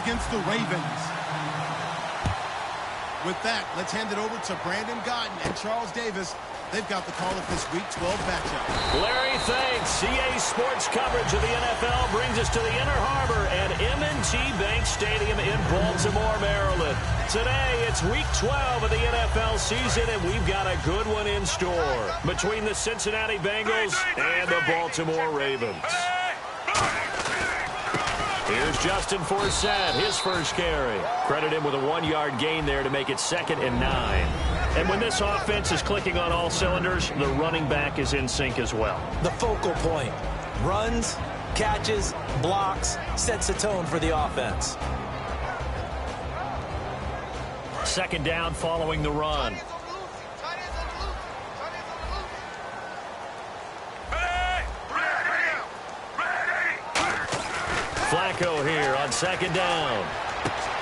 against the Ravens. With that, let's hand it over to Brandon Gotton and Charles Davis. They've got the call of this Week 12 matchup. Larry, thanks. CA Sports coverage of the NFL brings us to the Inner Harbor at M&T Bank Stadium in Baltimore, Maryland. Today, it's Week 12 of the NFL season, and we've got a good one in store between the Cincinnati Bengals and the Baltimore Ravens. Here's Justin Forsett, his first carry. Credit him with a 1-yard gain there to make it 2nd and 9. And when this offense is clicking on all cylinders, the running back is in sync as well. The focal point. Runs, catches, blocks, sets a tone for the offense. 2nd down following the run. Flacco here on 2nd down.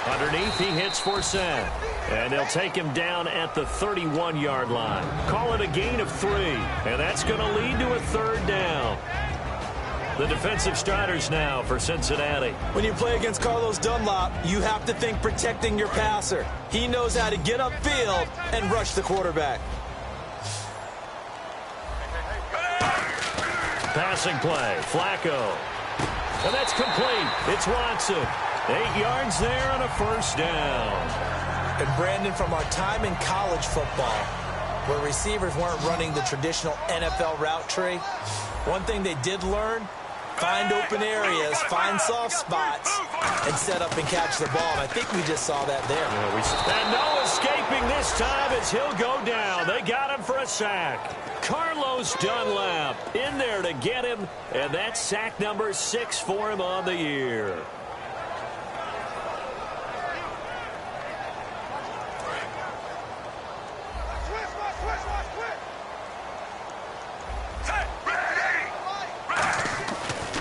Underneath, he hits Forsett. And they'll take him down at the 31-yard line. Call it a gain of 3. And that's going to lead to a 3rd down. The defensive starters now for Cincinnati. When you play against Carlos Dunlap, you have to think protecting your passer. He knows how to get upfield and rush the quarterback. Passing play, Flacco. And that's complete. It's Watson. 8 yards there on a 1st down. And Brandon, from our time in college football, where receivers weren't running the traditional NFL route tree, one thing they did learn, find open areas, find soft spots, and set up and catch the ball. And I think we just saw that there. And no escaping this time as he'll go down. They got him for a sack. Carlos Dunlap in there to get him, and that's sack number 6 for him on the year.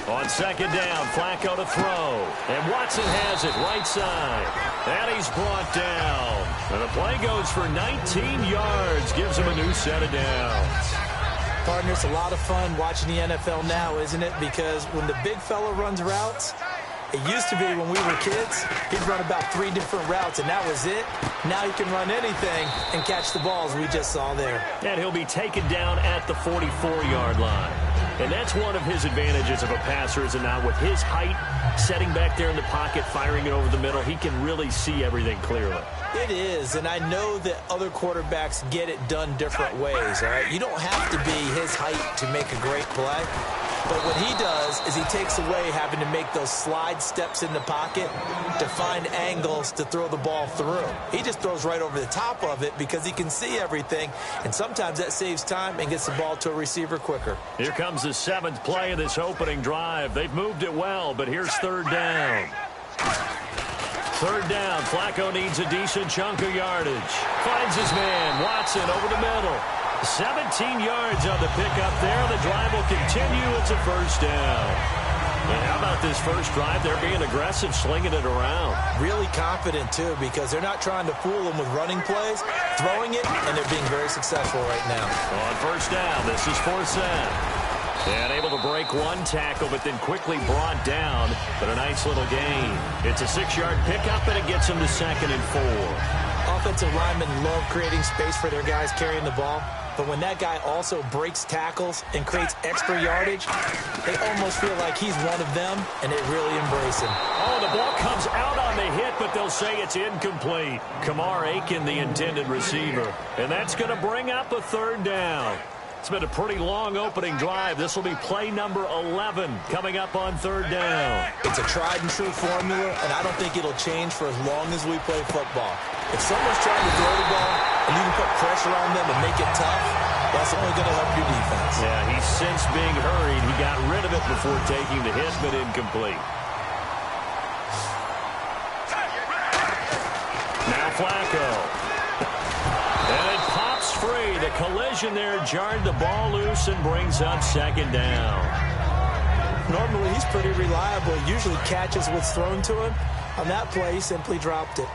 On 2nd down, Flacco to throw. And Watson has it right side. And he's brought down. And the play goes for 19 yards. Gives him a new set of downs. Partner, it's a lot of fun watching the NFL now, isn't it? Because when the big fella runs routes, it used to be when we were kids, he'd run about 3 different routes, and that was it. Now he can run anything and catch the balls we just saw there. And he'll be taken down at the 44-yard line. And that's one of his advantages of a passer, is now with his height, setting back there in the pocket, firing it over the middle, he can really see everything clearly. It is, and I know that other quarterbacks get it done different ways, all right? You don't have to be his height to make a great play. But what he does is he takes away having to make those slide steps in the pocket to find angles to throw the ball through. He just throws right over the top of it because he can see everything, and sometimes that saves time and gets the ball to a receiver quicker. Here comes the 7th play of this opening drive. They've moved it well, but here's 3rd down. 3rd down, Flacco needs a decent chunk of yardage. Finds his man, Watson, over the middle. 17 yards on the pickup there. The drive will continue. It's a 1st down. And how about this first drive? They're being aggressive, slinging it around. Really confident, too, because they're not trying to fool them with running plays, throwing it, and they're being very successful right now. On 1st down, this is Forsett. And able to break 1 tackle, but then quickly brought down. But a nice little gain. It's a 6-yard pickup, and it gets him to 2nd and 4. Offensive linemen love creating space for their guys carrying the ball. But when that guy also breaks tackles and creates extra yardage, they almost feel like he's one of them, and they really embrace him. Oh, the ball comes out on the hit, but they'll say it's incomplete. Kamar Aiken, the intended receiver. And that's going to bring up a 3rd down. It's been a pretty long opening drive. This will be play number 11 coming up on 3rd down. It's a tried-and-true formula, and I don't think it'll change for as long as we play football. If someone's trying to throw the ball and you can put pressure on them and make it tough, that's only going to help your defense. Yeah, he's since being hurried. He got rid of it before taking the hit, but incomplete. Now Flacco. And it pops free. The collision there jarred the ball loose and brings up 2nd down. Normally, he's pretty reliable. He usually catches what's thrown to him. On that play, he simply dropped it.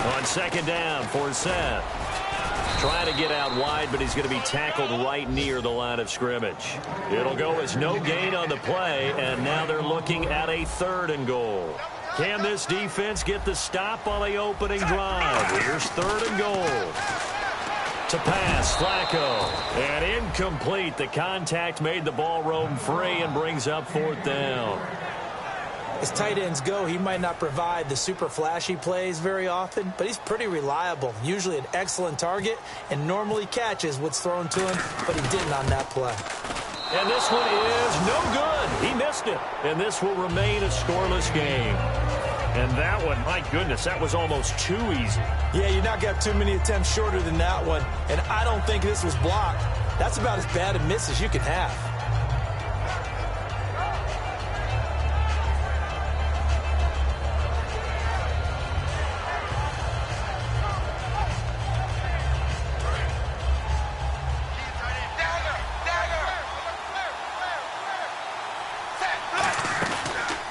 On 2nd down, Forsett. Trying to get out wide, but he's going to be tackled right near the line of scrimmage. It'll go as no gain on the play, and now they're looking at a 3rd and goal. Can this defense get the stop on the opening drive? Here's 3rd and goal. To pass, Flacco. And incomplete. The contact made the ball roam free and brings up 4th down. As tight ends go, he might not provide the super flashy plays very often, but he's pretty reliable, usually an excellent target, and normally catches what's thrown to him, but he didn't on that play. And this one is no good. He missed it. And this will remain a scoreless game. And that one, my goodness, that was almost too easy. Yeah, you're not going to have too many attempts shorter than that one, and I don't think this was blocked. That's about as bad a miss as you can have.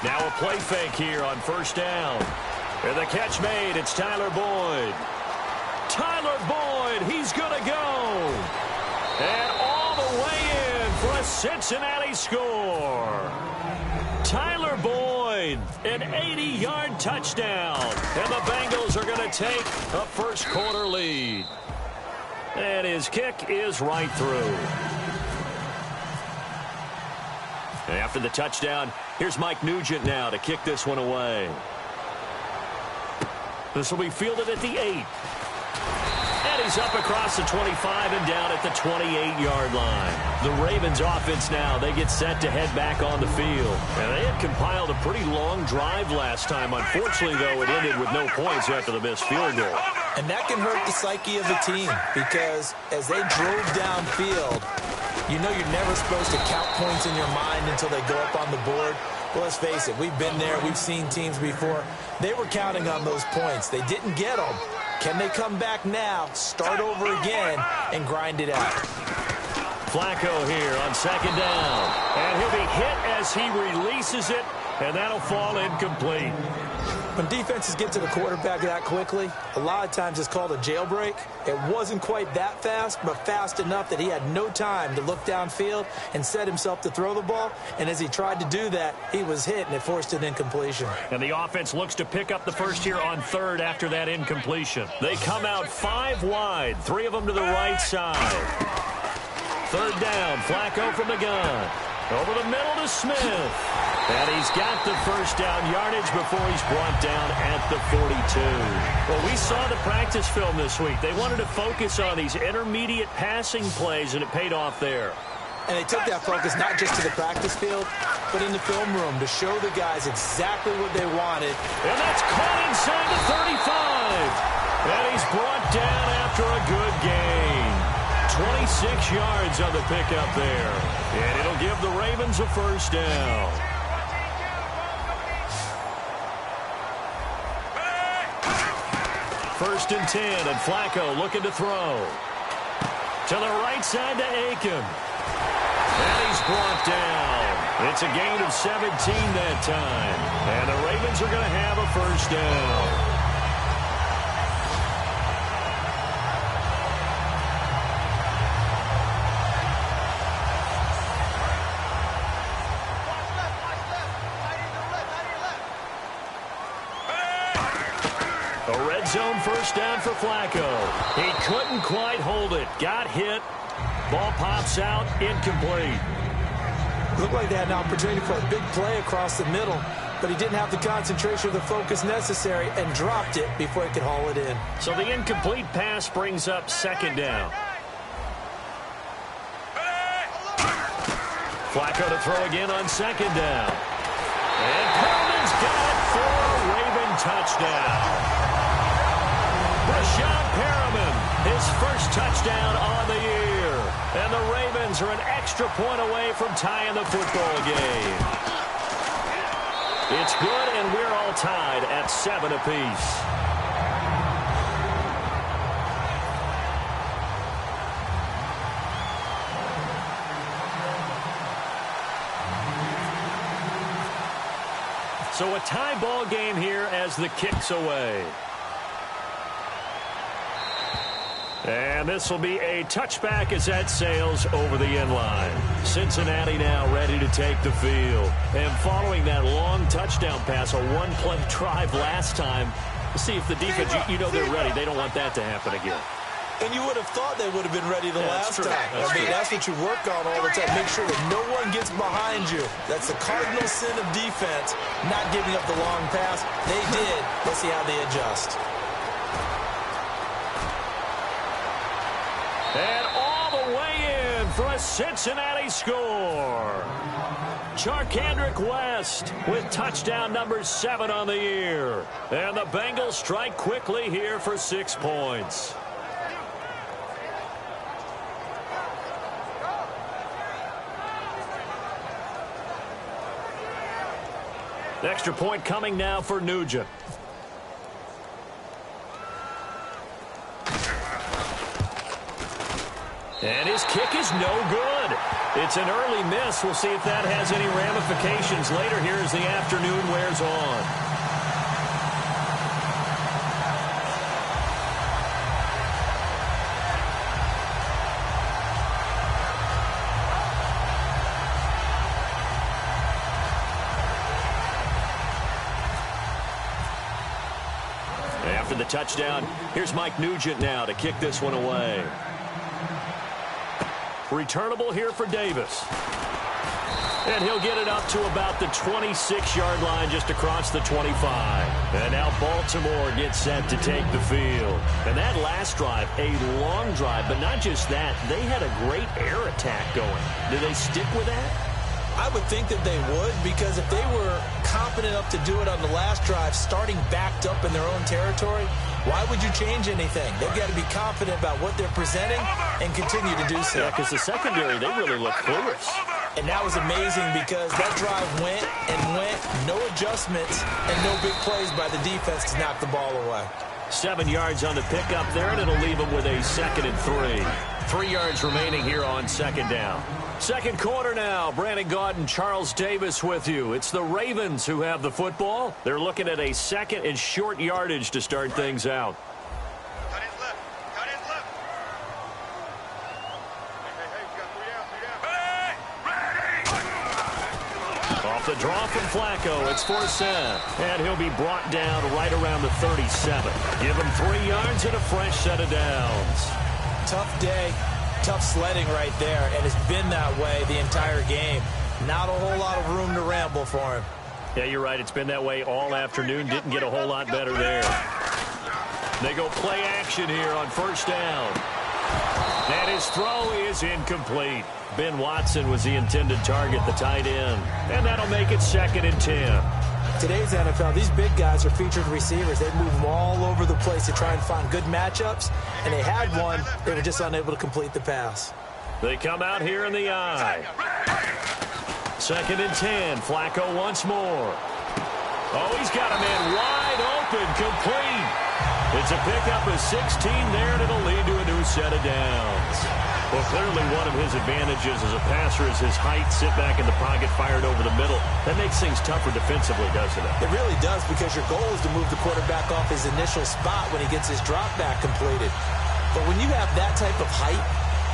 Now a play fake here on 1st down. And the catch made. It's Tyler Boyd. Tyler Boyd, he's going to go. And all the way in for a Cincinnati score. Tyler Boyd, an 80-yard touchdown. And the Bengals are going to take a first-quarter lead. And his kick is right through. And after the touchdown, here's Mike Nugent now to kick this one away. This will be fielded at the 8. And he's up across the 25 and down at the 28-yard line. The Ravens offense now, they get set to head back on the field. And they had compiled a pretty long drive last time. Unfortunately, though, it ended with no points after the missed field goal. And that can hurt the psyche of the team because as they drove downfield, you know you're never supposed to count points in your mind until they go up on the board. Well, let's face it, we've been there. We've seen teams before. They were counting on those points. They didn't get them. Can they come back now, start over again, and grind it out? Flacco here on 2nd down. And he'll be hit as he releases it, and that'll fall incomplete. When defenses get to the quarterback that quickly, a lot of times it's called a jailbreak. It wasn't quite that fast, but fast enough that he had no time to look downfield and set himself to throw the ball. And as he tried to do that, he was hit, and it forced an incompletion. And the offense looks to pick up the first here on 3rd after that incompletion. They come out 5 wide, 3 of them to the right side. 3rd down, Flacco from the gun. Over the middle to Smith. And he's got the first down yardage before he's brought down at the 42. Well, we saw the practice film this week. They wanted to focus on these intermediate passing plays, and it paid off there. And they took that focus not just to the practice field, but in the film room to show the guys exactly what they wanted. And that's caught inside the 35. And he's brought down after a good gain. 26 yards on the pickup there. And it'll give the Ravens a first down. First and 10, and Flacco looking to throw. To the right side to Aiken. And he's brought down. It's a gain of 17 that time. And the Ravens are going to have a first down. A red zone first down for Flacco. He couldn't quite hold it. Got hit. Ball pops out. Incomplete. Looked like they had an opportunity for a big play across the middle, but he didn't have the concentration or the focus necessary and dropped it before he could haul it in. So the incomplete pass brings up 2nd down. Flacco to throw again on 2nd down. And Perriman's got it for a Raven touchdown. Rashad Perriman, his first touchdown on the year. And the Ravens are an extra point away from tying the football game. It's good, and we're all tied at 7 apiece. So a tie ball game here as the kick's away. And this will be a touchback as that sails over the end line. Cincinnati now ready to take the field. And following that long touchdown pass, a one-play drive last time, see if the defense, you know they're ready. They don't want that to happen again. And you would have thought they would have been ready the last time. That's what you work on all the time. Make sure that no one gets behind you. That's the cardinal sin of defense, not giving up the long pass. They did. Let's see how they adjust. And all the way in for a Cincinnati score. Charkandrick West with touchdown number 7 on the year. And the Bengals strike quickly here for 6 points. Extra point coming now for Nugent. And his kick is no good. It's an early miss. We'll see if that has any ramifications later here as the afternoon wears on. After the touchdown, here's Mike Nugent now to kick this one away. Returnable here for Davis. And he'll get it up to about the 26-yard line just across the 25. And now Baltimore gets set to take the field. And that last drive, a long drive, but not just that. They had a great air attack going. Do they stick with that? I would think that they would, because if they were confident enough to do it on the last drive, starting backed up in their own territory, why would you change anything? They've got to be confident about what they're presenting and continue to do so. Yeah, because the secondary, they really look clueless. And that was amazing because that drive went and went, no adjustments, and no big plays by the defense to knock the ball away. 7 yards on the pickup there, and it'll leave them with a 2nd and 3. 3 yards remaining here on 2nd down. Second quarter now. Brandon Gaudin, Charles Davis with you. It's the Ravens who have the football. They're looking at a 2nd and short yardage to start things out. Cut his left. Cut his left. Hey, Off the draw from Flacco, it's for Seth. And he'll be brought down right around the 37. Give him 3 yards and a fresh set of downs. Tough day. Tough sledding right there, and it's been that way the entire game. Not a whole lot of room to ramble for him. Yeah, you're right. It's been that way all afternoon. Didn't get a whole lot better there. They go play action here on 1st down. And his throw is incomplete. Ben Watson was the intended target, the tight end. And that'll make it 2nd and 10. Today's NFL, these big guys are featured receivers. They move them all over the place to try and find good matchups, and they had one. They were just unable to complete the pass. They come out here in the eye. 2nd and 10. Flacco once more. Oh, he's got a man wide open, complete. It's a pickup of 16 there, and it'll lead to a new set of downs. Well, clearly one of his advantages as a passer is his height, sit back in the pocket, fired over the middle. That makes things tougher defensively, doesn't it? It really does, because your goal is to move the quarterback off his initial spot when he gets his drop back completed. But when you have that type of height,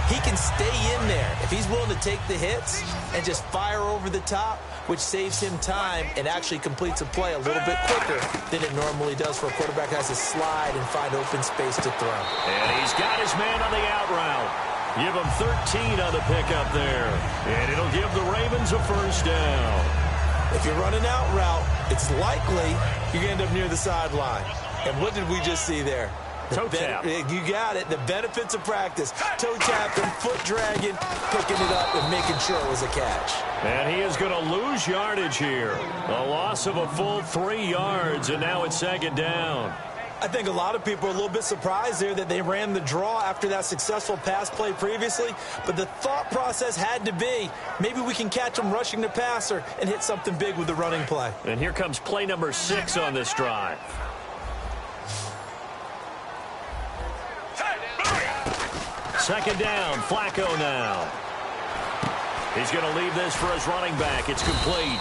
he can stay in there. If he's willing to take the hits and just fire over the top, which saves him time and actually completes a play a little bit quicker than it normally does for a quarterback who has to slide and find open space to throw. And he's got his man on the out route. Give him 13 on the pickup there. And it'll give the Ravens a 1st down. If you're running out route, it's likely you're going to end up near the sideline. And what did we just see there? Toe tap. You got it. The benefits of practice. Toe tapping, foot dragging, picking it up, and making sure it was a catch. And he is going to lose yardage here. A loss of a full 3 yards, and now it's 2nd down. I think a lot of people are a little bit surprised there that they ran the draw after that successful pass play previously. But the thought process had to be, maybe we can catch them rushing the passer and hit something big with the running play. And here comes play number 6 on this drive. Second down, Flacco now. He's going to leave this for his running back. It's complete.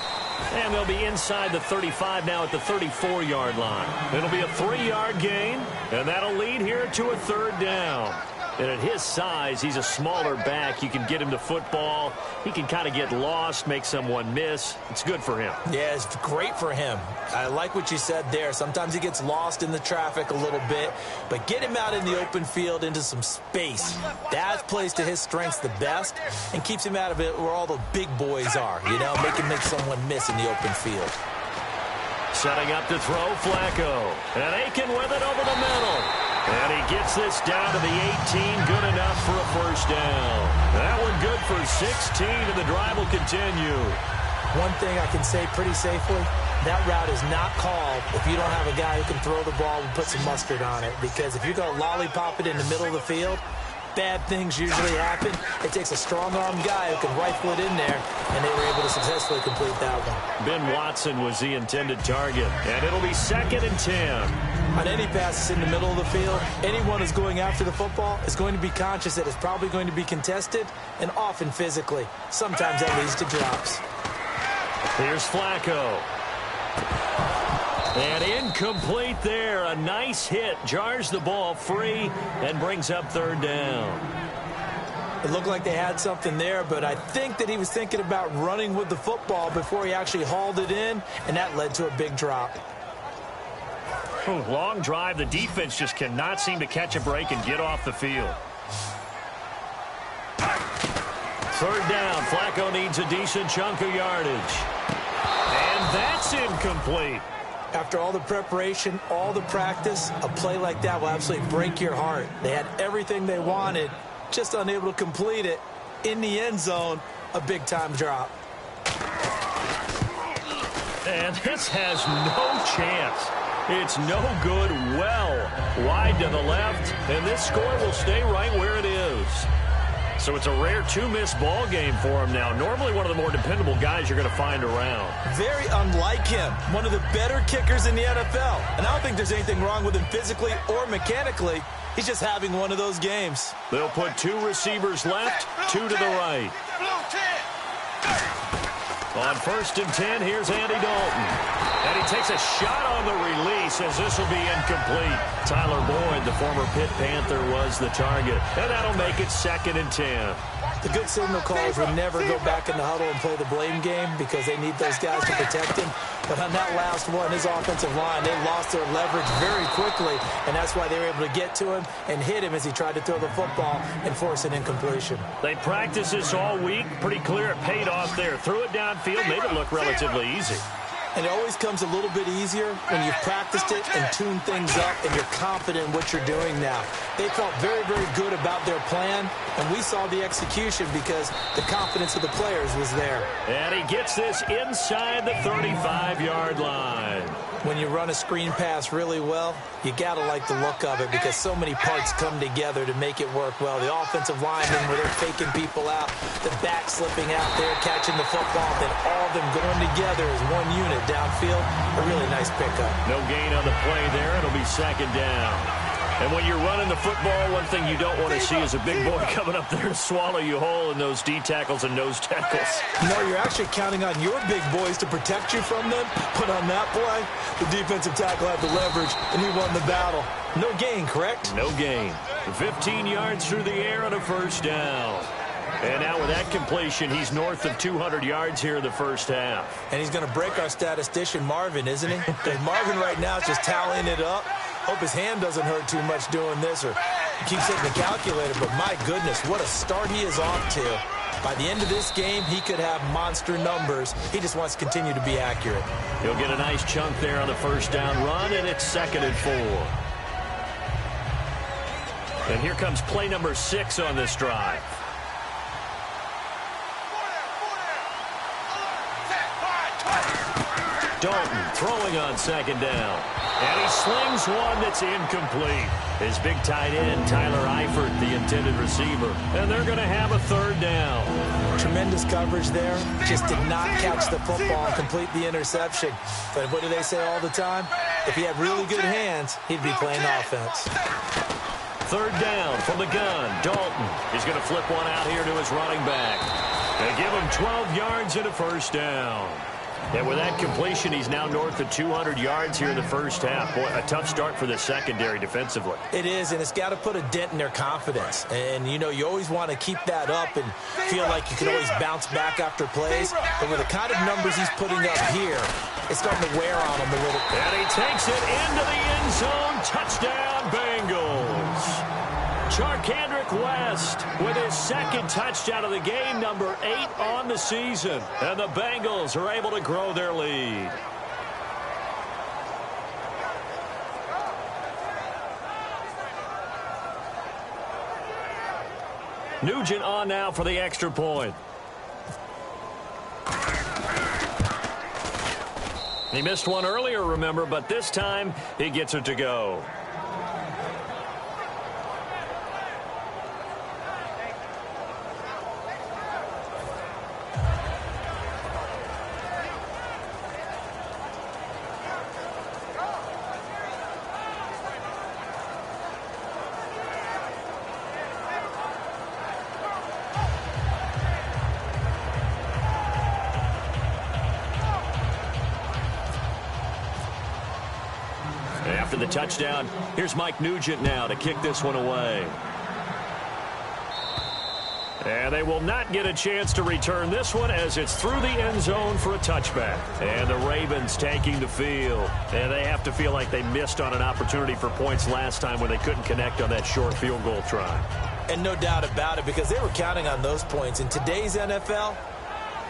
And they'll be inside the 35 now at the 34-yard line. It'll be a 3-yard gain, and that'll lead here to a 3rd down. And at his size, he's a smaller back. You can get him the football. He can kind of get lost, make someone miss. It's good for him. Yeah, it's great for him. I like what you said there. Sometimes he gets lost in the traffic a little bit, but get him out in the open field into some space. That plays to his strengths the best and keeps him out of it where all the big boys are, you know, make someone miss in the open field. Setting up to throw, Flacco. And Aiken with it over the middle. And he gets this down to the 18, good enough for a first down. That one good for 16, and the drive will continue. One thing I can say pretty safely, that route is not called if you don't have a guy who can throw the ball and put some mustard on it. Because if you're going to lollipop it in the middle of the field, bad things usually happen. It takes a strong-armed guy who can rifle it in there, and they were able to successfully complete that one. Ben Watson was the intended target, and it'll be 2nd and 10. On any passes in the middle of the field, anyone who's going after the football is going to be conscious that it's probably going to be contested, and often physically. Sometimes that leads to drops. Here's Flacco. And incomplete there. A nice hit. Jars the ball free and brings up 3rd down. It looked like they had something there, but I think that he was thinking about running with the football before he actually hauled it in, and that led to a big drop. Long drive. The defense just cannot seem to catch a break and get off the field. 3rd down. Flacco needs a decent chunk of yardage. And that's incomplete. After all the preparation, all the practice, a play like that will absolutely break your heart. They had everything they wanted, just unable to complete it. In the end zone, a big-time drop. And this has no chance. It's no good, well wide to the left, and this score will stay right where it is. So it's a rare 2-miss ball game for him now. Normally one of the more dependable guys you're going to find around. Very unlike him. One of the better kickers in the NFL. And I don't think there's anything wrong with him physically or mechanically. He's just having one of those games. They'll put 2 receivers left, 2 to the right. On 1st and 10, here's Andy Dalton. And he takes a shot on the release as this will be incomplete. Tyler Boyd, the former Pitt Panther, was the target. And that'll make it 2nd and 10. The good signal callers would never go back in the huddle and play the blame game because they need those guys to protect him. But on that last one, his offensive line, they lost their leverage very quickly, and that's why they were able to get to him and hit him as he tried to throw the football and force an incompletion. They practiced this all week. Pretty clear it paid off there. Threw it downfield, made it look relatively easy. And it always comes a little bit easier when you've practiced it and tuned things up and you're confident in what you're doing now. They felt very, very good about their plan, and we saw the execution because the confidence of the players was there. And he gets this inside the 35-yard line. When you run a screen pass really well, you got to like the look of it because so many parts come together to make it work well. The offensive linemen where they're faking people out, the back slipping out there, catching the football, then all of them going together as one unit downfield. A really nice pickup. No gain on the play there. It'll be 2nd down. And when you're running the football, one thing you don't want to see is a big boy coming up there and swallow you whole in those D tackles and nose tackles. No, you're actually counting on your big boys to protect you from them. But on that play, the defensive tackle had the leverage, and he won the battle. No gain, correct? No gain. 15 yards through the air on a 1st down. And now with that completion, he's north of 200 yards here in the 1st half. And he's going to break our statistician, Marvin, isn't he? Because Marvin right now is just tallying it up. Hope his hand doesn't hurt too much doing this, or he keeps hitting the calculator. But my goodness, what a start he is off to. By the end of this game, he could have monster numbers. He just wants to continue to be accurate. He'll get a nice chunk there on the 1st down run, and it's 2nd and 4. And here comes play number 6 on this drive. Dalton throwing on 2nd down. And he slings one that's incomplete. His big tight end, Tyler Eifert, the intended receiver. And they're going to have a 3rd down. Tremendous coverage there. Just did not catch the football and complete the interception. But what do they say all the time? If he had really good hands, he'd be playing offense. 3rd down from the gun. Dalton is going to flip one out here to his running back. They give him 12 yards and a 1st down. And with that completion, he's now north of 200 yards here in the first half. Boy, a tough start for the secondary defensively. It is, and it's got to put a dent in their confidence. And, you know, you always want to keep that up and feel like you can always bounce back after plays. But with the kind of numbers he's putting up here, it's starting to wear on him a little. And he takes it into the end zone. Touchdown, Bengals. Charkandrick West with his second touchdown of the game, number 8 on the season. And the Bengals are able to grow their lead. Nugent on now for the extra point. He missed one earlier, remember, but this time he gets it to go. After the touchdown, here's Mike Nugent now to kick this one away. And they will not get a chance to return this one as it's through the end zone for a touchback. And the Ravens taking the field. And they have to feel like they missed on an opportunity for points last time when they couldn't connect on that short field goal try. And no doubt about it, because they were counting on those points. In today's NFL,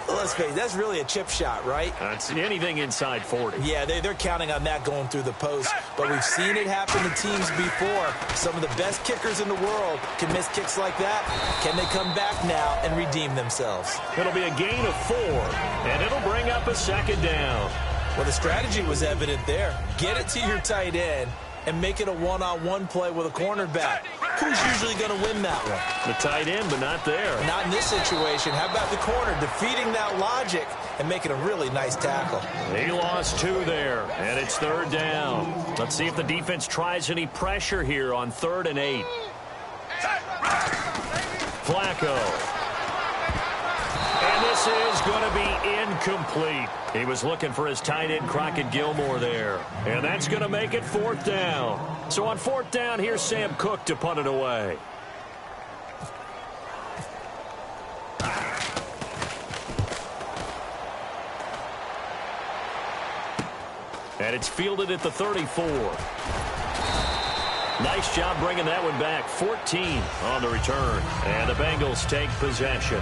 let's face it, that's really a chip shot, right? That's anything inside 40. Yeah, they're counting on that going through the post. But we've seen it happen to teams before. Some of the best kickers in the world can miss kicks like that. Can they come back now and redeem themselves? It'll be a gain of 4, and it'll bring up a second down. Well, the strategy was evident there. Get it to your tight end and make it a one-on-one play with a cornerback. Who's usually going to win that one? The tight end, but not there. Not in this situation. How about the corner defeating that logic and making a really nice tackle? He lost 2 there, and it's 3rd down. Let's see if the defense tries any pressure here on 3rd and 8. Flacco. And this is going to be incomplete. He was looking for his tight end, Crockett Gilmore, there. And that's going to make it 4th down. So on 4th down, here's Sam Cook to punt it away. And it's fielded at the 34. Nice job bringing that one back. 14 on the return. And the Bengals take possession.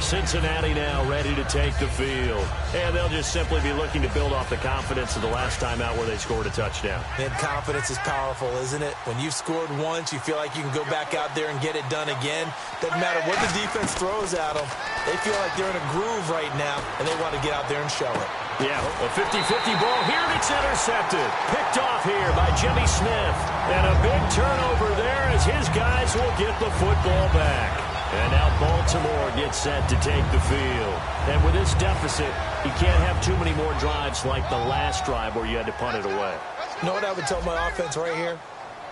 Cincinnati now ready to take the field. And they'll just simply be looking to build off the confidence of the last time out where they scored a touchdown. And confidence is powerful, isn't it? When you've scored once, you feel like you can go back out there and get it done again. Doesn't matter what the defense throws at them. They feel like they're in a groove right now, and they want to get out there and show it. Yeah, a 50-50 ball here, and it's intercepted. Picked off here by Jimmy Smith. And a big turnover there as his guys will get the football back. And now Baltimore gets set to take the field. And with this deficit, you can't have too many more drives like the last drive where you had to punt it away. You know what I would tell my offense right here?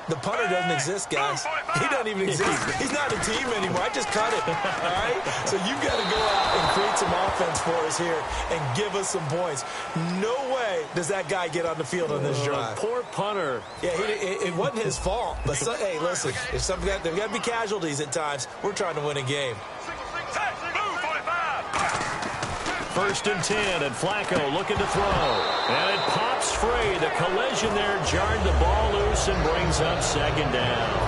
The punter doesn't exist, guys. He doesn't even exist. He's not a team anymore. I just cut him, all right? So you've got to go out and create some offense for us here and give us some points. No way does that guy get on the field on this drive. Poor punter. Yeah, it wasn't his fault. But, hey, listen, if there's got to be casualties at times. We're trying to win a game. 1st and 10, and Flacco looking to throw. And it pops free. The collision there jarred the ball loose and brings up 2nd down.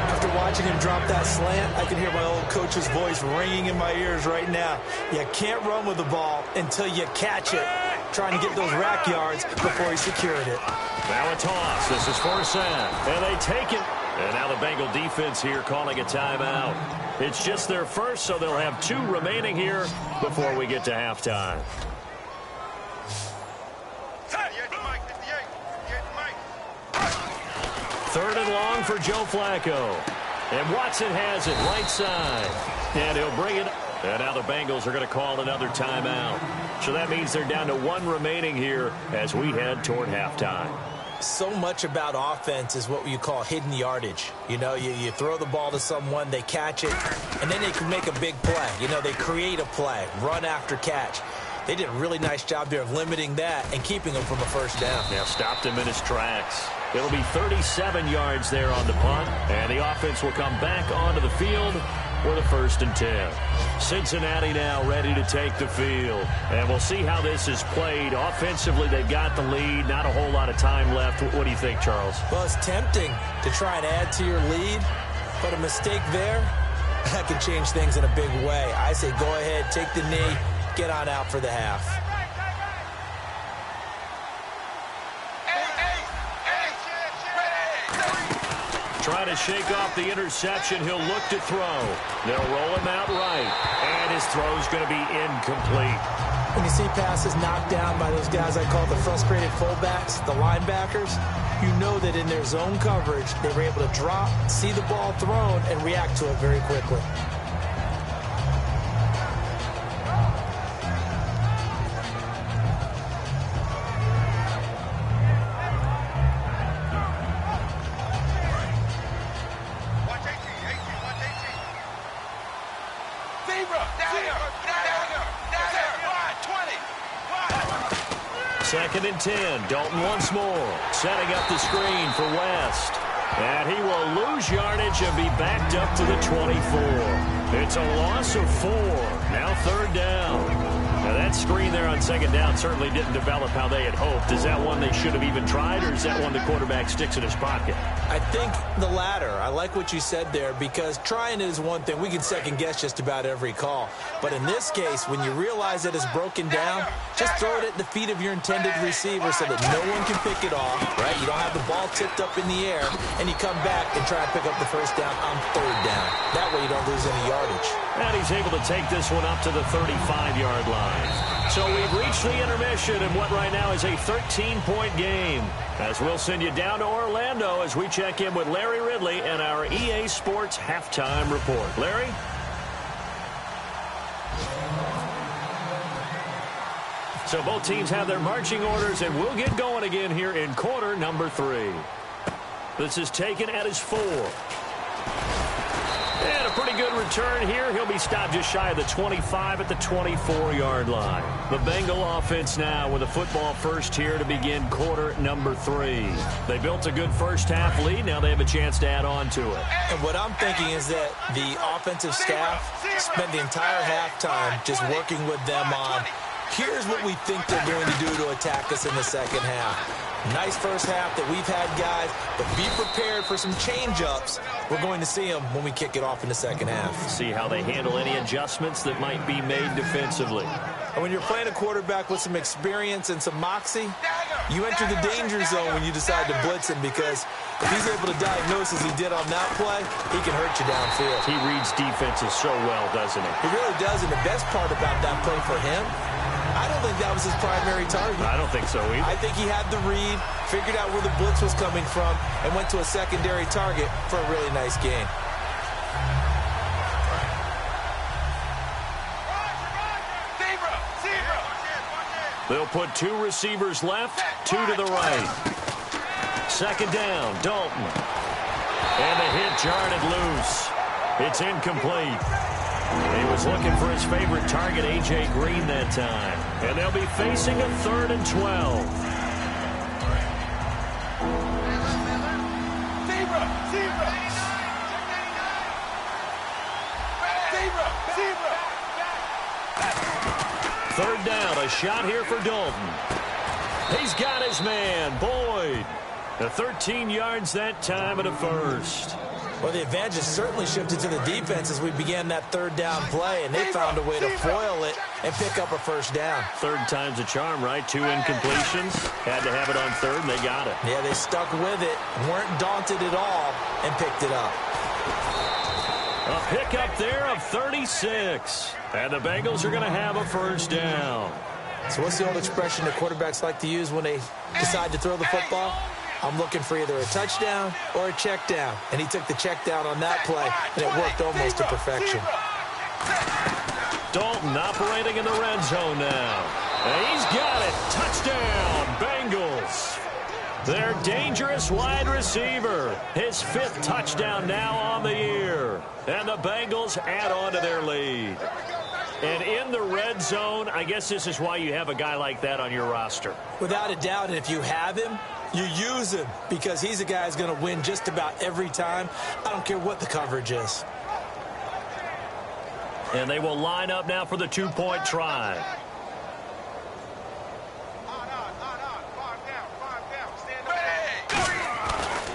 After watching him drop that slant, I can hear my old coach's voice ringing in my ears right now. You can't run with the ball until you catch it. Trying to get those rack yards before he secured it. Now a toss. This is for Sam. And they take it. And now the Bengal defense here calling a timeout. It's just their first, so they'll have 2 remaining here before we get to halftime. Third and long for Joe Flacco. And Watson has it right side. And he'll bring it. And now the Bengals are going to call another timeout. So that means they're down to 1 remaining here as we head toward halftime. So much about offense is what you call hidden yardage. You know, you throw the ball to someone, they catch it, and then they can make a big play. You know, they create a play, run after catch. They did a really nice job there of limiting that and keeping him from a first down. Yeah, stopped him in his tracks. It'll be 37 yards there on the punt, and the offense will come back onto the field with a 1st and 10. Cincinnati now ready to take the field, and we'll see how this is played. Offensively, they've got the lead, not a whole lot of time left. What do you think, Charles? Well, it's tempting to try and add to your lead, but a mistake there, that can change things in a big way. I say go ahead, take the knee, get on out for the half. Trying to shake off the interception. He'll look to throw. They'll roll him out right, and his throw's going to be incomplete. When you see passes knocked down by those guys I call the frustrated fullbacks, the linebackers, you know that in their zone coverage, they were able to drop, see the ball thrown, and react to it very quickly. Second and 10. Dalton once more. Setting up the screen for West. And he will lose yardage and be backed up to the 24. It's a loss of 4. Now 3rd down. Now that screen there on 2nd down certainly didn't develop how they had hoped. Is that one they should have even tried, or is that one the quarterback sticks in his pocket? I think the latter. I like what you said there, because trying it is one thing. We can second guess just about every call. But in this case, when you realize that it's broken down, just throw it at the feet of your intended receiver so that no one can pick it off, right? You don't have the ball tipped up in the air, and you come back and try and pick up the 1st down on 3rd down. That way you don't lose any yardage. And he's able to take this one up to the 35-yard line. So we've reached the intermission in what right now is a 13-point game. As we'll send you down to Orlando as we check in with Larry Ridley and our EA Sports Halftime Report. Larry? So both teams have their marching orders, and we'll get going again here in quarter number 3. This is taken at his 4. And a pretty good return here. He'll be stopped just shy of the 25 at the 24-yard line. The Bengal offense now with a football first here to begin quarter number 3. They built a good first-half lead. Now they have a chance to add on to it. And what I'm thinking is that the offensive staff spent the entire halftime just working with them on, here's what we think they're going to do to attack us in the 2nd half. Nice first half that we've had, guys, but be prepared for some change-ups. We're going to see them when we kick it off in the 2nd half. See how they handle any adjustments that might be made defensively. And when you're playing a quarterback with some experience and some moxie, you enter the danger zone when you decide to blitz him, because if he's able to diagnose as he did on that play, he can hurt you downfield. He reads defenses so well, doesn't he? He really does, and the best part about that play for him, I don't think that was his primary target. I don't think so either. I think he had the read, figured out where the blitz was coming from, and went to a secondary target for a really nice gain. They'll put 2 receivers left, 2 to the right. 2nd down, Dalton. And the hit jarred it loose. It's incomplete. He was looking for his favorite target, A.J. Green, that time. And they'll be facing a 3rd and 12. Third down, a shot here for Dalton. He's got his man, Boyd. The 13 yards that time at a 1st. Well, the advantage has certainly shifted to the defense as we began that 3rd down play, and they found a way to foil it and pick up a 1st down. 3rd time's a charm, right? 2 incompletions. Had to have it on 3rd, and they got it. Yeah, they stuck with it, weren't daunted at all, and picked it up. A pickup there of 36. And the Bengals are going to have a 1st down. So what's the old expression that quarterbacks like to use when they decide to throw the football? I'm looking for either a touchdown or a check down. And he took the check down on that play, and it worked almost to perfection. Dalton operating in the red zone now. And he's got it. Touchdown, Bengals. Their dangerous wide receiver. His 5th touchdown now on the year. And the Bengals add on to their lead. And in the red zone, I guess this is why you have a guy like that on your roster. Without a doubt, and if you have him, you use him because he's a guy who's going to win just about every time. I don't care what the coverage is. And they will line up now for the two-point try.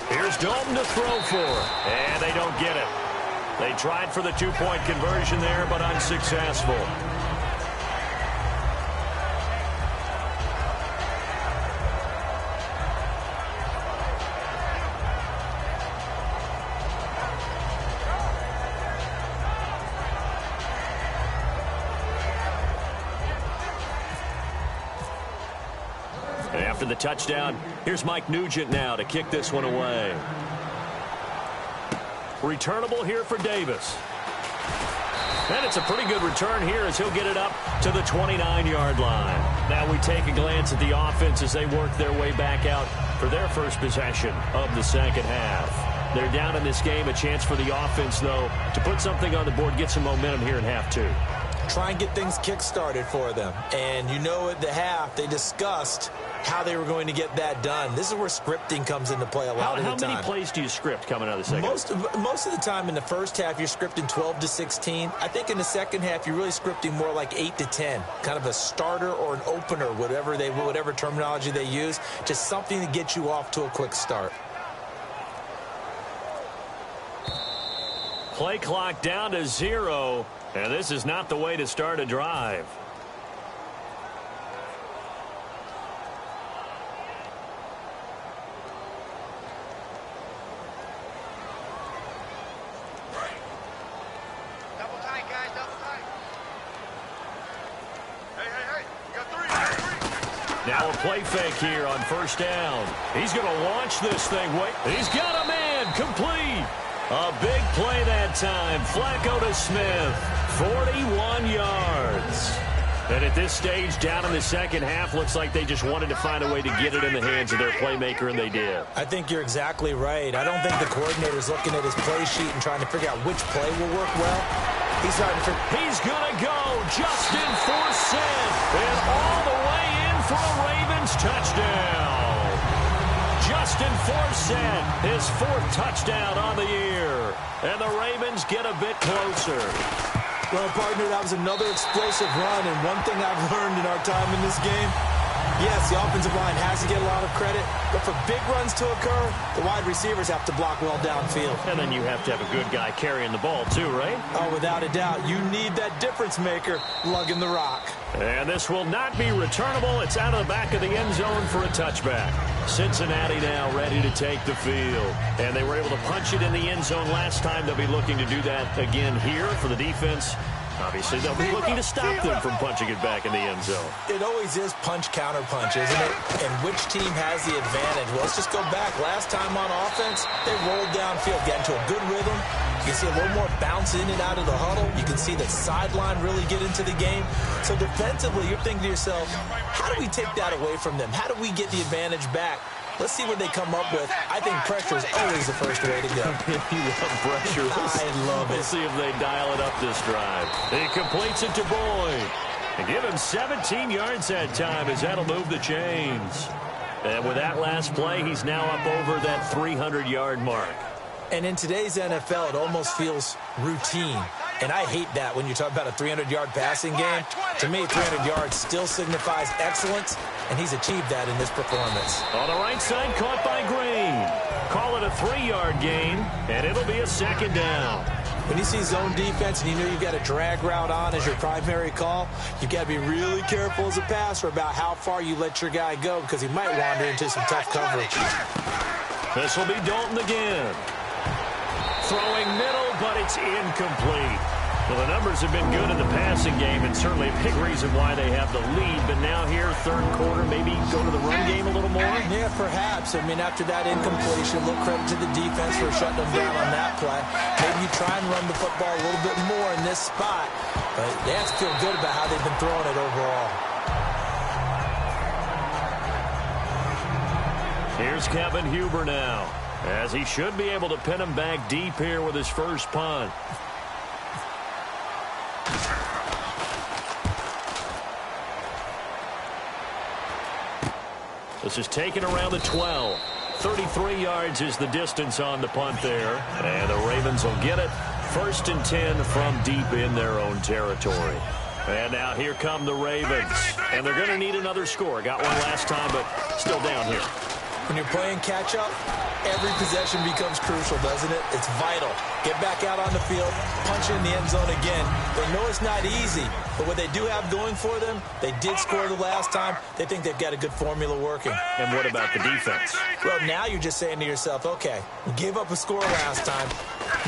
Here's Dalton to throw for, and they don't get it. They tried for the two-point conversion there, but unsuccessful. And after the touchdown, here's Mike Nugent now to kick this one away. Returnable here for Davis. And it's a pretty good return here as he'll get it up to the 29-yard line. Now we take a glance at the offense as they work their way back out for their first possession of the second half. They're down in this game. A chance for the offense, though, to put something on the board, get some momentum here in half two. Try and get things kick-started for them. And you know at the half, they discussed how they were going to get that done. This is where scripting comes into play a lot of the time. How many plays do you script coming out of the second? Most of the time in the first half, you're scripting 12 to 16. I think in the second half, you're really scripting more like 8 to 10. Kind of a starter or an opener, whatever terminology they use. Just something to get you off to a quick start. Play clock down to 0. And this is not the way to start a drive. Double tight, guys, double tight. Hey, you got three. Now a play fake here on first down. He's going to launch this thing. He's got a man complete. A big play that time. Flacco to Smith. 41 yards. And at this stage, down in the second half, looks like they just wanted to find a way to get it in the hands of their playmaker, and they did. I think you're exactly right. I don't think the coordinator's looking at his play sheet and trying to figure out which play will work well. He's going to go. Justin Forsett. And all the way in for a Ravens touchdown. Justin Forsett, his 4th touchdown on the year. And the Ravens get a bit closer. Well, partner, that was another explosive run, and one thing I've learned in our time in this game, yes, the offensive line has to get a lot of credit, but for big runs to occur, the wide receivers have to block well downfield. And then you have to have a good guy carrying the ball too, right? Oh, without a doubt. You need that difference maker lugging the rock. And this will not be returnable. It's out of the back of the end zone for a touchback. Cincinnati now ready to take the field. And they were able to punch it in the end zone last time. They'll be looking to do that again here for the defense. Obviously, they'll be looking to stop them from punching it back in the end zone. It always is punch-counter-punch, isn't it? And which team has the advantage? Well, let's just go back. Last time on offense, they rolled downfield, got into a good rhythm. You can see a little more bounce in and out of the huddle. You can see the sideline really get into the game. So defensively, you're thinking to yourself, how do we take that away from them? How do we get the advantage back? Let's see what they come up with. I think pressure is always the first way to go. You love pressure. I love it. We'll see if they dial it up this drive. He completes it to Boyd. And give him 17 yards that time as that'll move the chains. And with that last play, he's now up over that 300-yard mark. And in today's NFL, it almost feels routine. And I hate that when you talk about a 300-yard passing game. To me, 300 yards still signifies excellence, and he's achieved that in this performance. On the right side, caught by Green. Call it a 3-yard gain, and it'll be a second down. When you see zone defense and you know you've got a drag route on as your primary call, you've got to be really careful as a passer about how far you let your guy go because he might wander into some tough coverage. This will be Dalton again. Throwing middle, but it's incomplete. Well, the numbers have been good in the passing game, and certainly a big reason why they have the lead. But now here, third quarter, maybe go to the run game a little more? Yeah, perhaps. I mean, after that incompletion, a little credit to the defense for shutting them down on that play. Maybe you try and run the football a little bit more in this spot. But they have to feel good about how they've been throwing it overall. Here's Kevin Huber now, as he should be able to pin him back deep here with his first punt. This is taken around the 12. 33 yards is the distance on the punt there. And the Ravens will get it. 1st and 10 from deep in their own territory. And now here come the Ravens. And they're going to need another score. Got one last time, but still down here. When you're playing catch-up, every possession becomes crucial, doesn't it? It's vital. Get back out on the field, punch in the end zone again. They know it's not easy, but what they do have going for them, they did score the last time. They think they've got a good formula working. And what about the defense? Well, now you're just saying to yourself, okay, we gave up a score last time.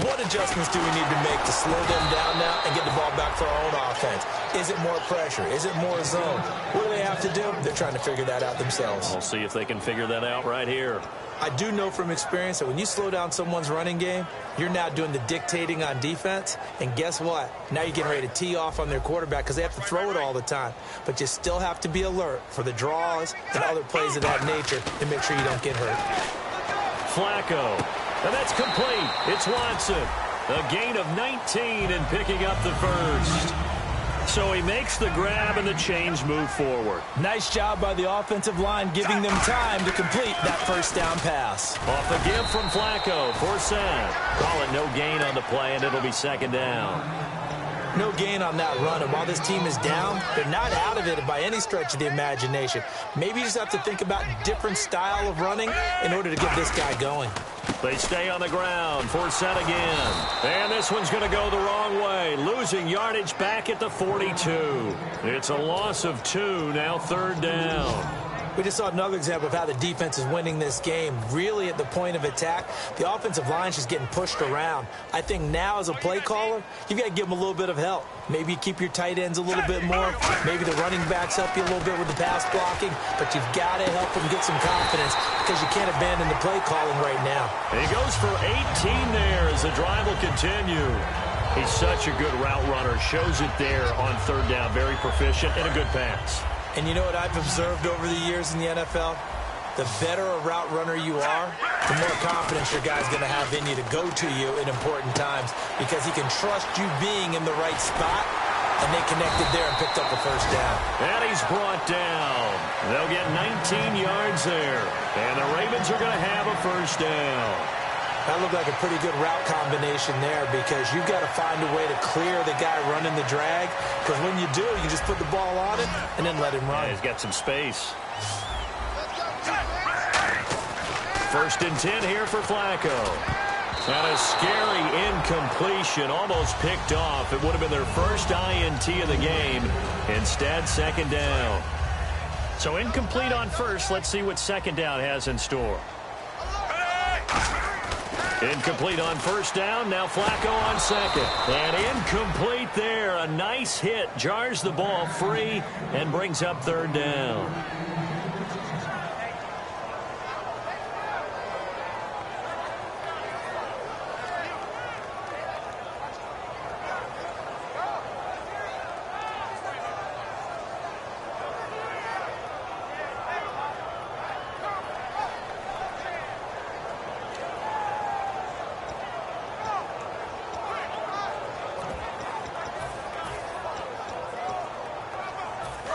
What adjustments do we need to make to slow them down now and get the ball back for our own offense? Is it more pressure? Is it more zone? What do they have to do? They're trying to figure that out themselves. We'll see if they can figure that out right here. I do know from experience that when you slow down someone's running game, you're now doing the dictating on defense. And guess what? Now you're getting ready to tee off on their quarterback because they have to throw it all the time. But you still have to be alert for the draws and other plays of that nature to make sure you don't get hurt. Flacco. And that's complete. It's Watson. A gain of 19 and picking up the first. So he makes the grab and the chains move forward. Nice job by the offensive line giving them time to complete that first down pass. Off the give from Flacco. Forsett. Call it no gain on the play, and it'll be 2nd down. No gain on that run, and while this team is down, they're not out of it by any stretch of the imagination. Maybe you just have to think about different style of running in order to get this guy going. They stay on the ground. Forsett again. And this one's going to go the wrong way. Losing yardage back at the 42. It's a loss of 2, now 3rd down. We just saw another example of how the defense is winning this game. Really at the point of attack, the offensive line is just getting pushed around. I think now as a play caller, you've got to give them a little bit of help. Maybe you keep your tight ends a little bit more. Maybe the running backs help you a little bit with the pass blocking. But you've got to help them get some confidence because you can't abandon the play calling right now. And he goes for 18 there as the drive will continue. He's such a good route runner. Shows it there on 3rd down. Very proficient and a good pass. And you know what I've observed over the years in the NFL? The better a route runner you are, the more confidence your guy's going to have in you to go to you in important times because he can trust you being in the right spot, and they connected there and picked up a first down. And he's brought down. They'll get 19 yards there, and the Ravens are going to have a first down. That looked like a pretty good route combination there because you've got to find a way to clear the guy running the drag because when you do, you just put the ball on it and then let him run. Yeah, he's got some space. 1st and 10 here for Flacco. And a scary incompletion, almost picked off. It would have been their first INT of the game. Instead, 2nd down. So incomplete on first. Let's see what 2nd down has in store. Incomplete on 1st down. Now Flacco on 2nd. And incomplete there. A nice hit. Jars the ball free and brings up 3rd down.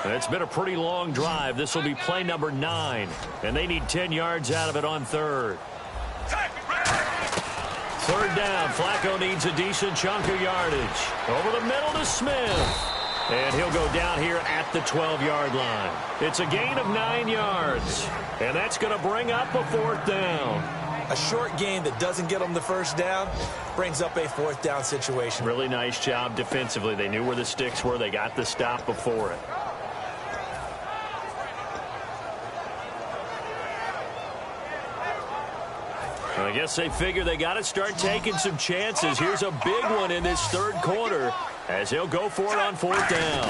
It's been a pretty long drive. This will be play number 9. And they need 10 yards out of it on 3rd. 3rd down. Flacco needs a decent chunk of yardage. Over the middle to Smith. And he'll go down here at the 12-yard line. It's a gain of 9 yards. And that's going to bring up a 4th down. A short gain that doesn't get them the first down brings up a 4th down situation. Really nice job defensively. They knew where the sticks were. They got the stop before it. I guess they figure they got to start taking some chances. Here's a big one in this 3rd quarter as he'll go for it on 4th down.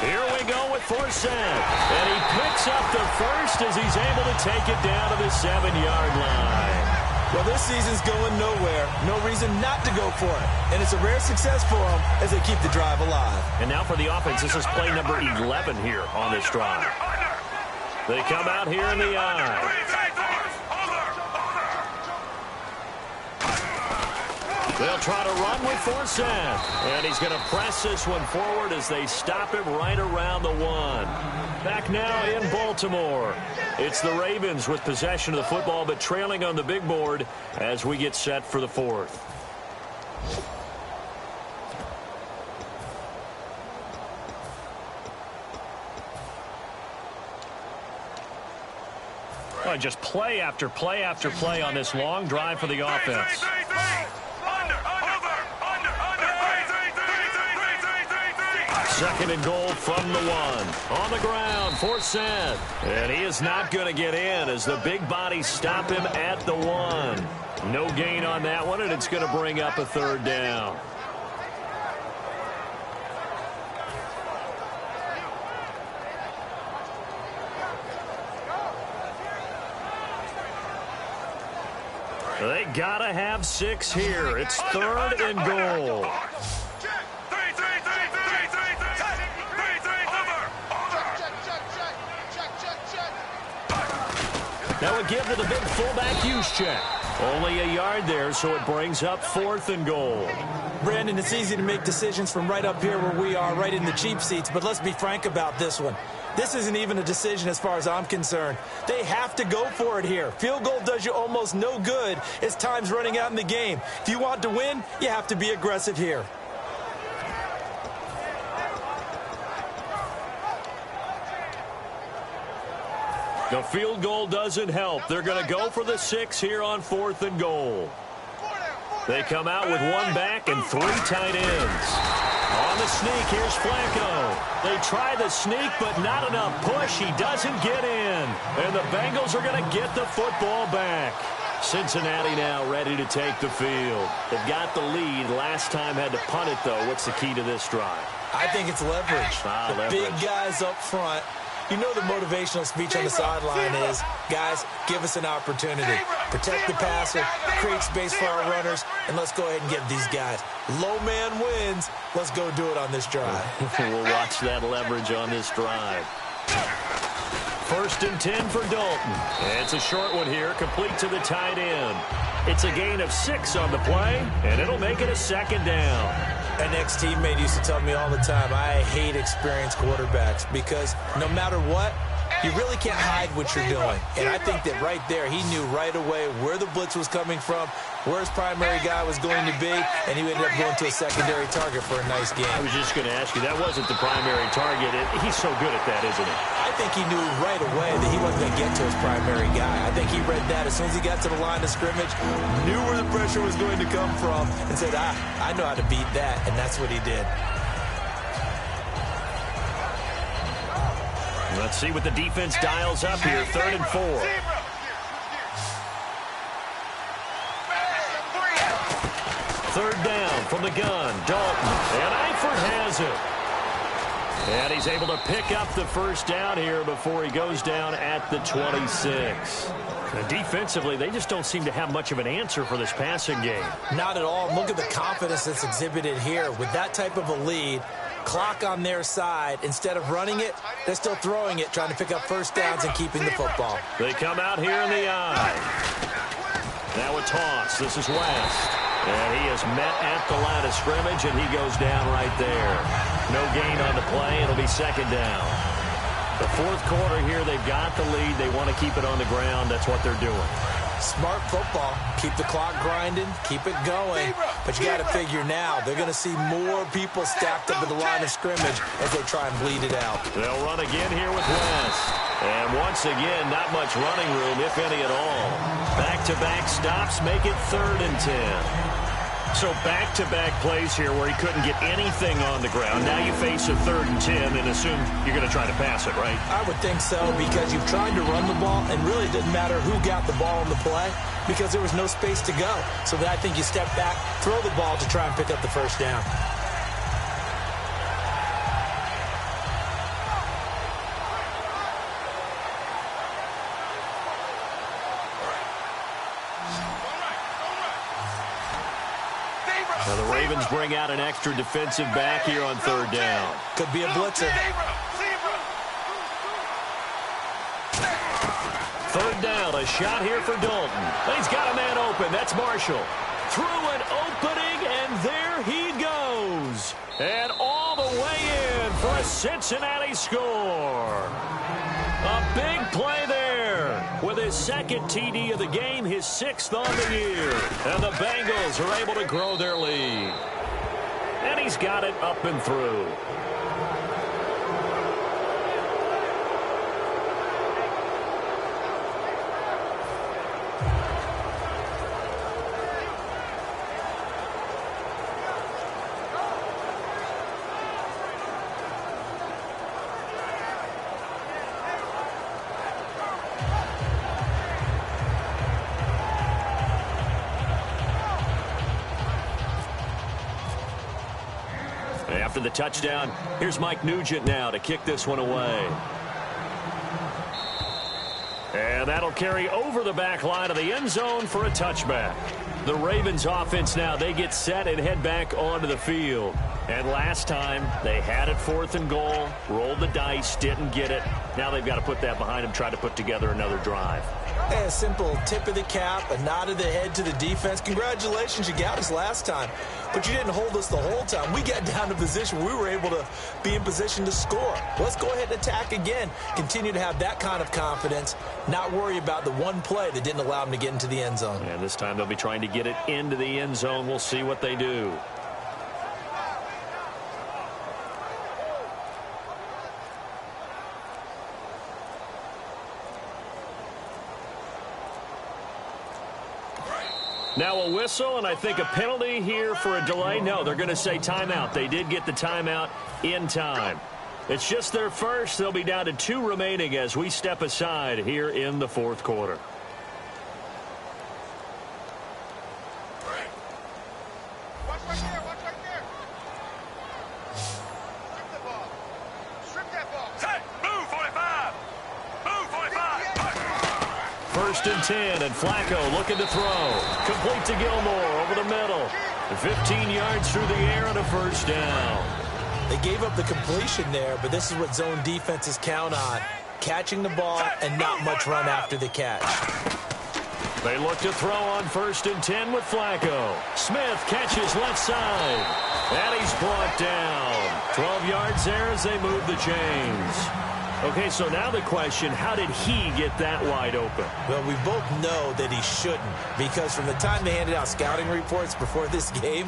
Here we go with Forsett. And he picks up the first as he's able to take it down to the 7-yard line. Well, this season's going nowhere. No reason not to go for it. And it's a rare success for them as they keep the drive alive. And now for the offense, this is play number 11 here on this drive. They come out here in the eye. They'll try to run with Forsett. And he's going to press this one forward as they stop him right around the 1. Back now in Baltimore. It's the Ravens with possession of the football, but trailing on the big board as we get set for the fourth. Oh, just play after play after play on this long drive for the offense. Second and goal from the one. On the ground for Seth. And he is not going to get in as the big bodies stop him at the one. No gain on that one, and it's going to bring up a third down. They got to have 6 here. It's third and goal. Now we give to the big fullback use check. Only a yard there, so it brings up 4th and goal. Brandon, it's easy to make decisions from right up here where we are, right in the cheap seats, but let's be frank about this one. This isn't even a decision as far as I'm concerned. They have to go for it here. Field goal does you almost no good as time's running out in the game. If you want to win, you have to be aggressive here. The field goal doesn't help. They're going to go for the 6 here on 4th and goal. They come out with 1 back and 3 tight ends. On the sneak, here's Flacco. They try the sneak, but not enough push. He doesn't get in. And the Bengals are going to get the football back. Cincinnati now ready to take the field. They've got the lead. Last time had to punt it, though. What's the key to this drive? I think it's leverage. The big guys up front. You know the motivational speech on the sideline is, guys, give us an opportunity. Protect the passer, create space for our runners, and let's go ahead and give these guys. Low man wins. Let's go do it on this drive. We'll watch that leverage on this drive. 1st and 10 for Dalton. It's a short one here, complete to the tight end. It's a gain of 6 on the play, and it'll make it a 2nd down. An ex-teammate used to tell me all the time, I hate experienced quarterbacks because no matter what, you really can't hide what you're doing. And I think that right there, he knew right away where the blitz was coming from, where his primary guy was going to be, and he ended up going to a secondary target for a nice game. I was just going to ask you, that wasn't the primary target. He's so good at that, isn't he? I think he knew right away that he wasn't going to get to his primary guy. I think he read that as soon as he got to the line of scrimmage, knew where the pressure was going to come from, and said, I know how to beat that, and that's what he did. Let's see what the defense dials up here. 3rd and 4. Third down from the gun. Dalton. And Eifert has it. And he's able to pick up the first down here before he goes down at the 26. And defensively, they just don't seem to have much of an answer for this passing game. Not at all. Look at the confidence that's exhibited here. With that type of a lead, clock on their side, instead of running it, they're still throwing it, trying to pick up first downs and keeping the football. They come out here in the eye. Now a toss. This is West. And he is met at the line of scrimmage, and he goes down right there. No gain on the play. It'll be 2nd down. The 4th quarter here, they've got the lead. They want to keep it on the ground. That's what they're doing. Smart football. Keep the clock grinding. Keep it going. But you got to figure now, they're going to see more people stacked up at the line of scrimmage as they try and bleed it out. They'll run again here with West. And once again, not much running room, if any at all. Back-to-back stops make it 3rd and 10. So back-to-back plays here where he couldn't get anything on the ground. Now you face a 3rd and 10 and assume you're going to try to pass it, right? I would think so, because you've tried to run the ball, and really it didn't matter who got the ball on the play because there was no space to go. So I think you step back, throw the ball to try and pick up the first down. Now the Ravens bring out an extra defensive back here on 3rd down. Could be a blitzer. 3rd down, a shot here for Dalton. He's got a man open. That's Marshall. Through an opening, and there he goes. And all the way in for a Cincinnati score. A big play there with his second TD of the game, his 6th on the year. And the Bengals are able to grow their lead. And he's got it up and through. After the touchdown, here's Mike Nugent now to kick this one away. And that'll carry over the back line of the end zone for a touchback. The Ravens offense now, they get set and head back onto the field. And last time, they had it 4th and goal, rolled the dice, didn't get it. Now they've got to put that behind them, try to put together another drive. A simple tip of the cap, a nod of the head to the defense. Congratulations, you got us last time. But you didn't hold us the whole time. We got down to position. We were able to be in position to score. Let's go ahead and attack again. Continue to have that kind of confidence. Not worry about the one play that didn't allow them to get into the end zone. And this time they'll be trying to get it into the end zone. We'll see what they do. Now a whistle, and I think a penalty here for a delay. No, they're going to say timeout. They did get the timeout in time. It's just their first. They'll be down to 2 remaining as we step aside here in the 4th quarter. Watch right there. Watch right there. Strip the ball. Strip that ball. Set. Move, 45. Move, 45. 1st and 10, and Flacco looking to throw. Complete to Gilmore over the middle. 15 yards through the air and a 1st down. They gave up the completion there, but this is what zone defenses count on. Catching the ball and not much run after the catch. They look to throw on 1st and 10 with Flacco. Smith catches left side. And he's brought down. 12 yards there as they move the chains. Okay, so now the question, how did he get that wide open? Well, we both know that he shouldn't, because from the time they handed out scouting reports before this game,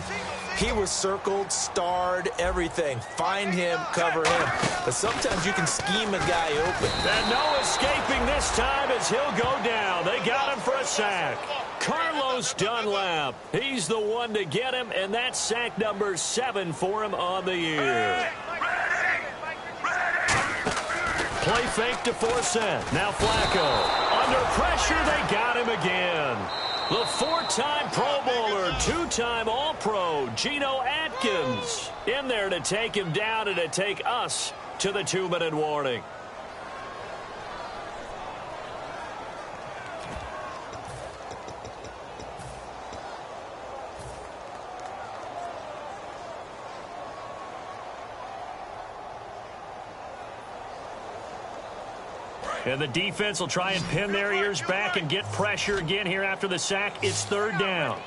he was circled, starred, everything. Find him, cover him. But sometimes you can scheme a guy open. And no escaping this time as he'll go down. They got him for a sack. Carlos Dunlap, he's the one to get him, and that's sack number 7 for him on the year. Play fake to force it. Now Flacco. Under pressure, they got him again. The 4-time Pro Bowler, 2-time All-Pro, Geno Atkins, in there to take him down and to take us to the 2-minute warning. And the defense will try and pin their ears back and get pressure again here after the sack. It's 3rd down.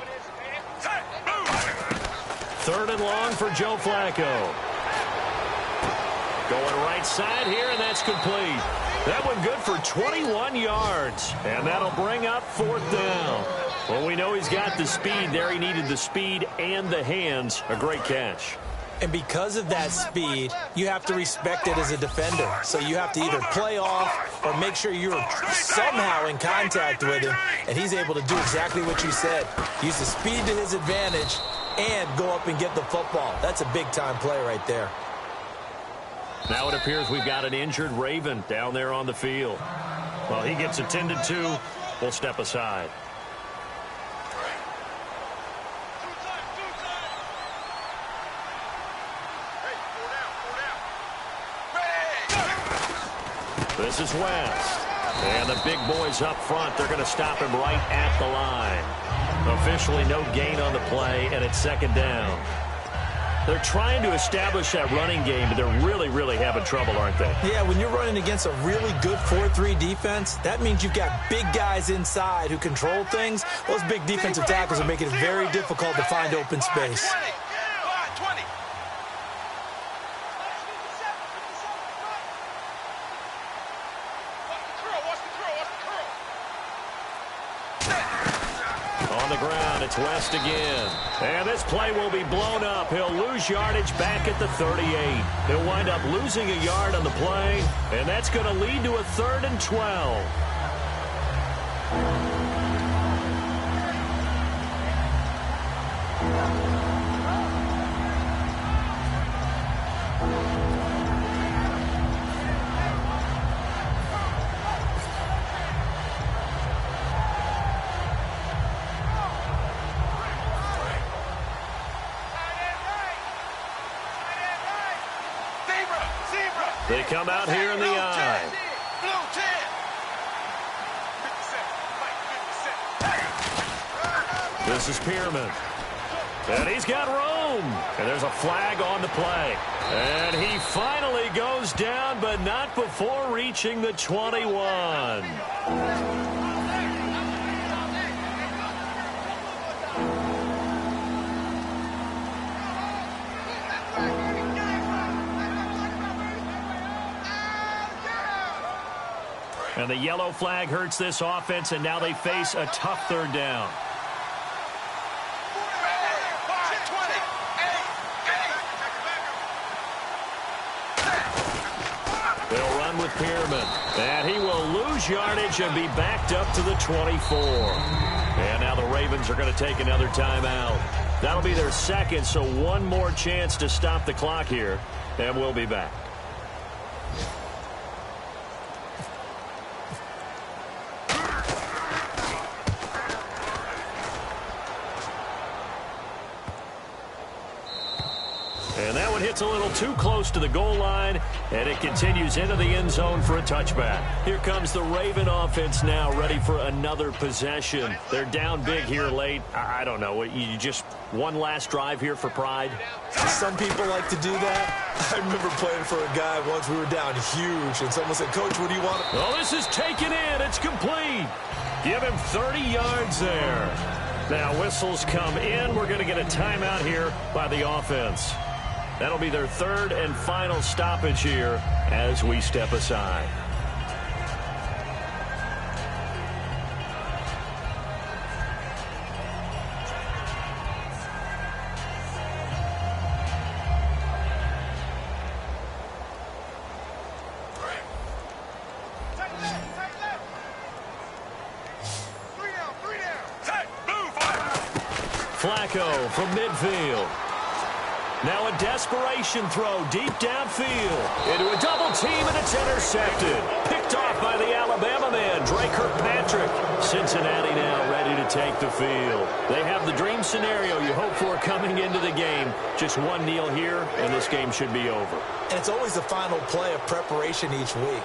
3rd and long for Joe Flacco. Going right side here, and that's complete. That one good for 21 yards. And that'll bring up 4th down. Well, we know he's got the speed there. He needed the speed and the hands. A great catch. And because of that speed, you have to respect it as a defender. So you have to either play off or make sure you're somehow in contact with him. And he's able to do exactly what you said. Use the speed to his advantage and go up and get the football. That's a big-time play right there. Now it appears we've got an injured Raven down there on the field. Well, he gets attended to. We'll step aside. This is West. And the big boys up front, they're going to stop him right at the line. Officially no gain on the play, and it's 2nd down. They're trying to establish that running game, but they're really, really having trouble, aren't they? Yeah, when you're running against a really good 4-3 defense, that means you've got big guys inside who control things. Those big defensive tackles are making it very difficult to find open space. the ground. It's West again. And this play will be blown up. He'll lose yardage back at the 38. He'll wind up losing a yard on the play, and that's going to lead to a 3rd and 12. They come out here in the eye. This is Pierman. And he's got room. And there's a flag on the play. And he finally goes down, but not before reaching the 21. And the yellow flag hurts this offense, and now they face a tough 3rd down. They'll run with Pierman, and he will lose yardage and be backed up to the 24. And now the Ravens are going to take another timeout. That'll be their 2nd, so one more chance to stop the clock here, and we'll be back. And that one hits a little too close to the goal line, and it continues into the end zone for a touchback. Here comes the Raven offense now, ready for another possession. They're down big here late. I don't know. You just one last drive here for pride? Some people like to do that. I remember playing for a guy once. We were down huge, and someone said, "Coach, what do you want?" Oh, this is taken in. It's complete. Give him 30 yards there. Now whistles come in. We're going to get a timeout here by the offense. That'll be their 3rd and final stoppage here as we step aside. Flacco from midfield. Now a desperation throw deep downfield into a double team, and it's intercepted. Picked off by the Alabama man, Dre Kirkpatrick. Cincinnati now ready to take the field. They have the dream scenario you hope for coming into the game. Just one kneel here, and this game should be over. And it's always the final play of preparation each week.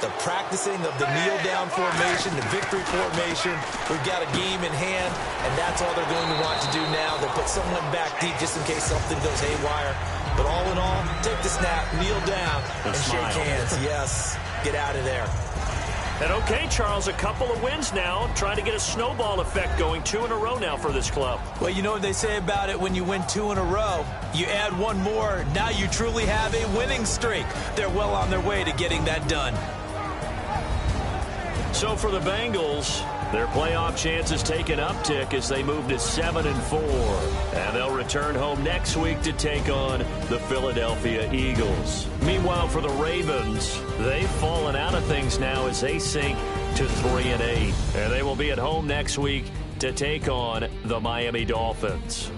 The practicing of the kneel-down formation, the victory formation. We've got a game in hand, and that's all they're going to want to do now. They'll put someone back deep just in case something goes haywire. But all in all, take the snap, kneel down, and shake hands. Yes, get out of there. And okay, Charles, a couple of wins now, trying to get a snowball effect going. 2 in a row now for this club. Well, you know what they say about it when you win 2 in a row. You add one more, now you truly have a winning streak. They're well on their way to getting that done. So for the Bengals, their playoff chances take an uptick as they move to 7-4. And they'll return home next week to take on the Philadelphia Eagles. Meanwhile, for the Ravens, they've fallen out of things now as they sink to 3-8. And they will be at home next week to take on the Miami Dolphins.